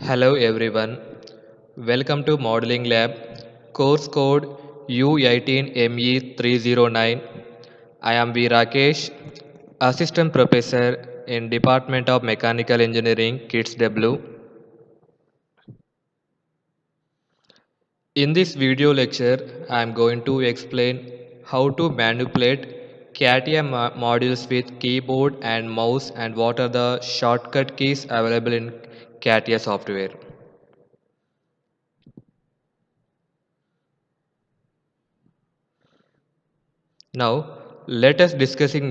Hello everyone, welcome to Modeling Lab, course code U18ME309. I am V. Rakesh, Assistant Professor in Department of Mechanical Engineering, KITS W. In this video lecture, I am going to explain how to manipulate CATIA modules with keyboard and mouse and what are the shortcut keys available in CATIA software. Now let us discussing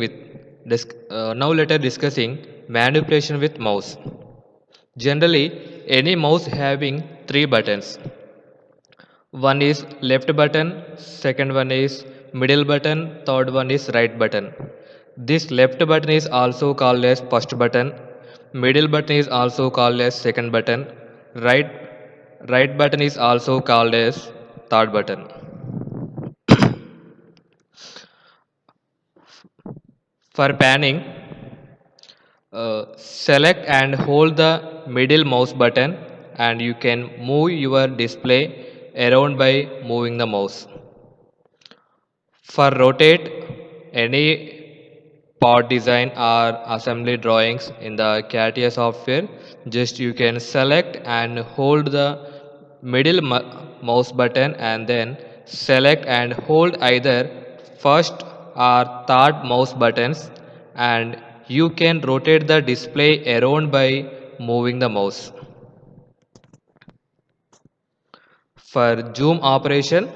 manipulation with mouse. Generally, any mouse having three buttons. One is left button, second one is middle button, third one is right button. This left button is also called as first button. Middle button is also called as second button. Right right button is also called as third button. For panning, select and hold the middle mouse button and you can move your display around by moving the mouse. For rotate, any part design or assembly drawings in the CATIA software, just you can select and hold the middle mouse button and then select and hold either first or third mouse buttons and you can rotate the display around by moving the mouse. For zoom operation,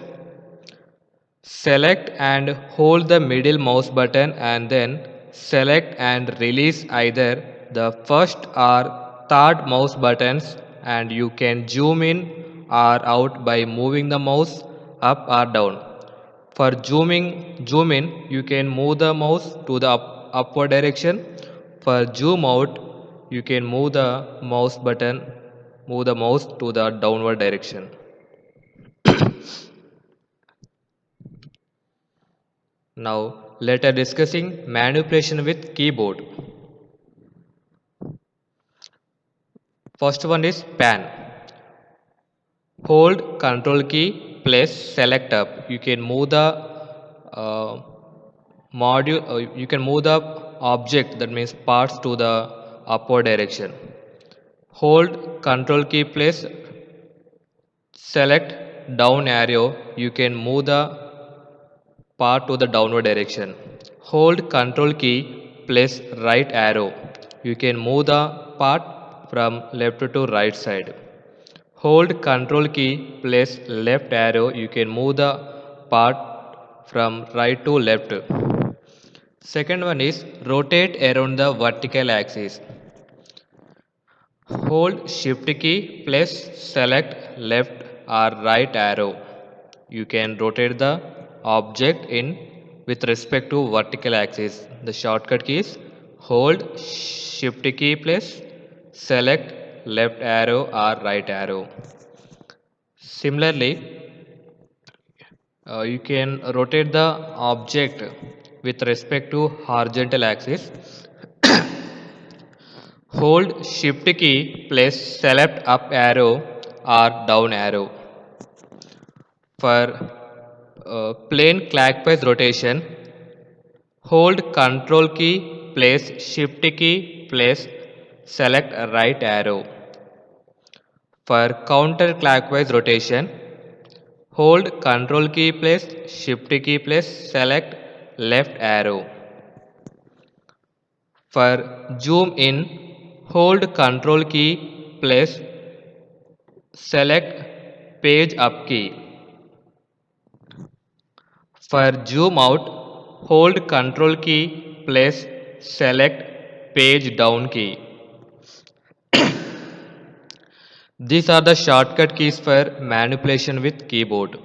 select and hold the middle mouse button and then select and release either the first or third mouse buttons and you can zoom in or out by moving the mouse up or down. For zoom in, you can move the mouse to the upward direction. For zoom out, you can move the mouse to the downward direction. Now let us discussing manipulation with keyboard. First one is pan. Hold control key, place select up. You can move the uh, you can move the object, that means parts, to the upward direction. Hold control key, place select down arrow. You can move the part to the downward direction. Hold control key, place right arrow. You can move the part from left to right side. Hold control key, place left arrow. You can move the part from right to left. Second one is rotate around the vertical axis. Hold shift key, place select left or right arrow. You can rotate the object in with respect to vertical axis. The shortcut key is hold shift key, place select left arrow or right arrow. Similarly, you can rotate the object with respect to horizontal axis. Hold shift key, place select up arrow or down arrow. For plane clockwise rotation, hold control key, place shift key, place select right arrow. For counterclockwise rotation, hold control key, place shift key, place select left arrow. For zoom in, hold control key, place select page up key. For zoom out, hold control key, place select page down key. These are the shortcut keys for manipulation with keyboard.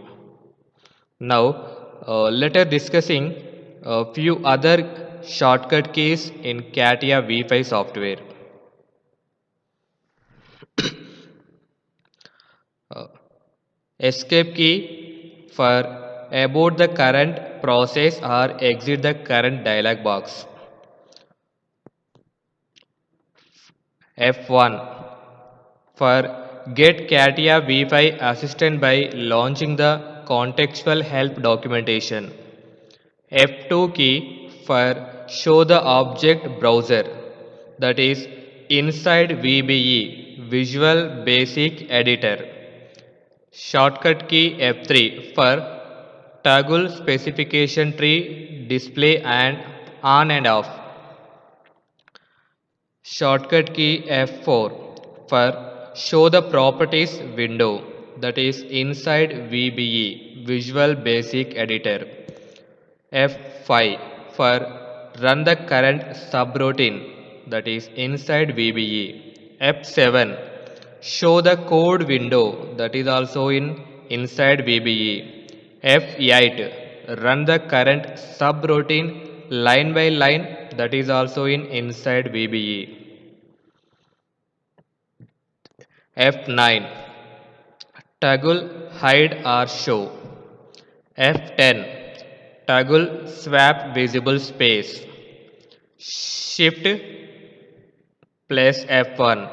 Now let us discussing a few other shortcut keys in CATIA V5 software. Escape key for abort the current process or exit the current dialog box. F1 For get CATIA V5 assistant by launching the contextual help documentation. F2 key for show the object browser, that is inside VBE Visual Basic Editor. Shortcut key F3 for toggle specification tree display and on and off. Shortcut key F4 for show the properties window, that is inside VBE Visual Basic Editor. F5 for run the current subroutine, that is inside VBE. F7 show the code window, that is also in inside VBE. F8 run the current subroutine line by line, that is also in inside VBE. F9 toggle hide or show. F10 toggle swap visible space. Shift plus F1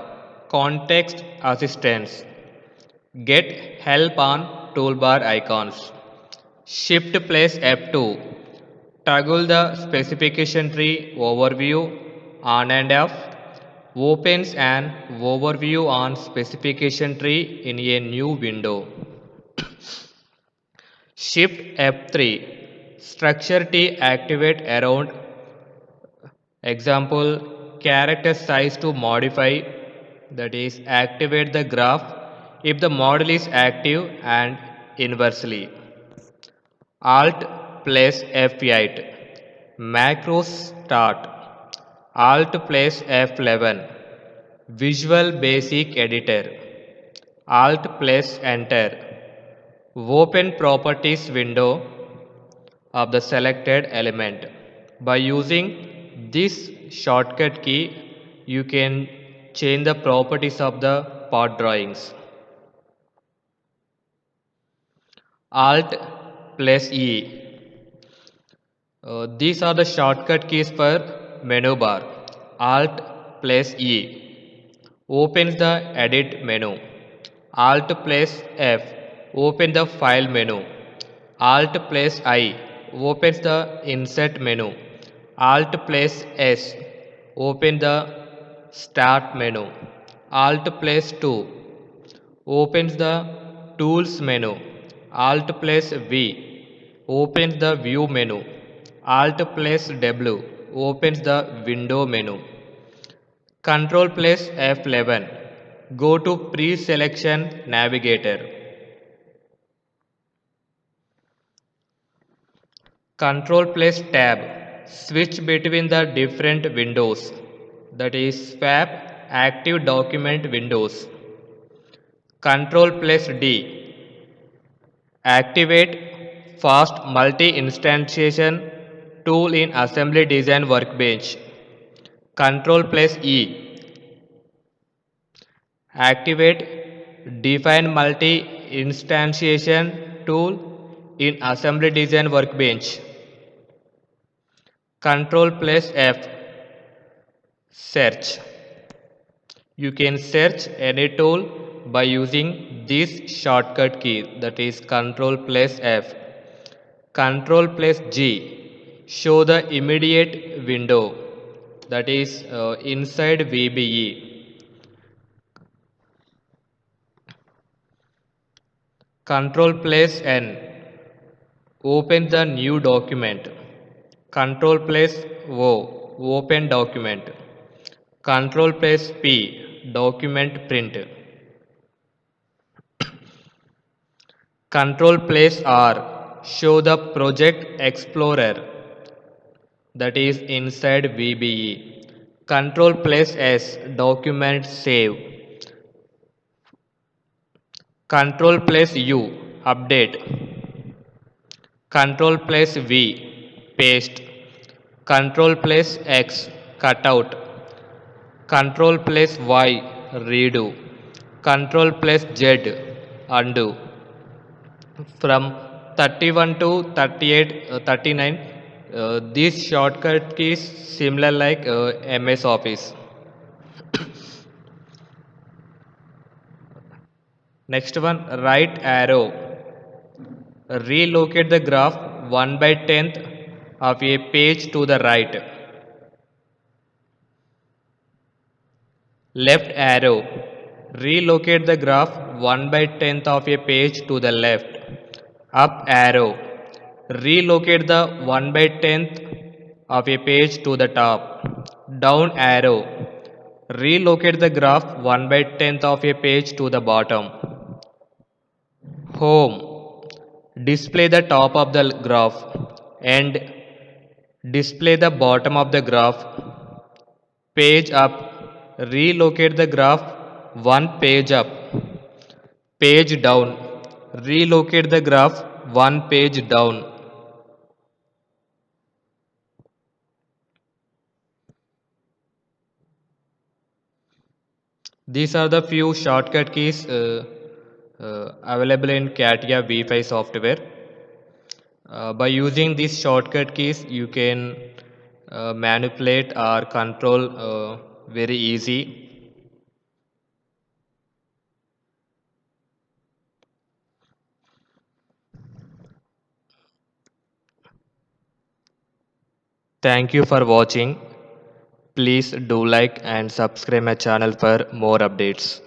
context assistance. Get help on toolbar icons. Shift plus F2 toggle the specification tree overview on and off. Opens an overview on specification tree in a new window. Shift F3 structure T activate around example character size to modify, that is activate the graph if the model is active and inversely. Alt plus F8 macro start. Alt plus F11 Visual Basic Editor. Alt plus Enter open properties window of the selected element. By using this shortcut key, you can change the properties of the part drawings. Alt plus E. These are the shortcut keys for menu bar. Alt plus E opens the edit menu. Alt plus F open the file menu. Alt plus I opens the insert menu. Alt plus S open the start menu. Alt plus 2 opens the tools menu. Alt plus V opens the view menu. Alt plus W opens the window menu. Control plus F11 go to pre-selection navigator. Control plus tab switch between the different windows, that is swap active document windows. Control plus D activate fast multi-instantiation tool in assembly design workbench. Control plus E activate define multi-instantiation tool in assembly design workbench. Control plus F search. You can search any tool by using this shortcut key, that is Control plus F. Control plus G show the immediate window, that is inside VBE. Control plus N open the new document. Control plus O open document. Control plus P document print. Control plus R show the project explorer, that is inside VBE. Control plus S document save. Control plus U update. Control plus V paste. Control plus X cutout. Control plus Y redo. Control plus Z undo. From 31 to 38 39 these shortcut keys similar like MS Office. Next one, right arrow. Relocate the graph 1 by 10th of a page to the right. Left arrow. Relocate the graph 1 by 10th of a page to the left. Up arrow. Relocate the 1 by 10th of a page to the top. Down arrow. Relocate the graph 1 by 10th of a page to the bottom. Home. Display the top of the graph and display the bottom of the graph. Page up. Relocate the graph one page up. Page down. Relocate the graph one page down. These are the few shortcut keys available in CATIA V5 software. By using these shortcut keys, you can manipulate or control very easy. Thank you for watching. Please do like and subscribe my channel for more updates.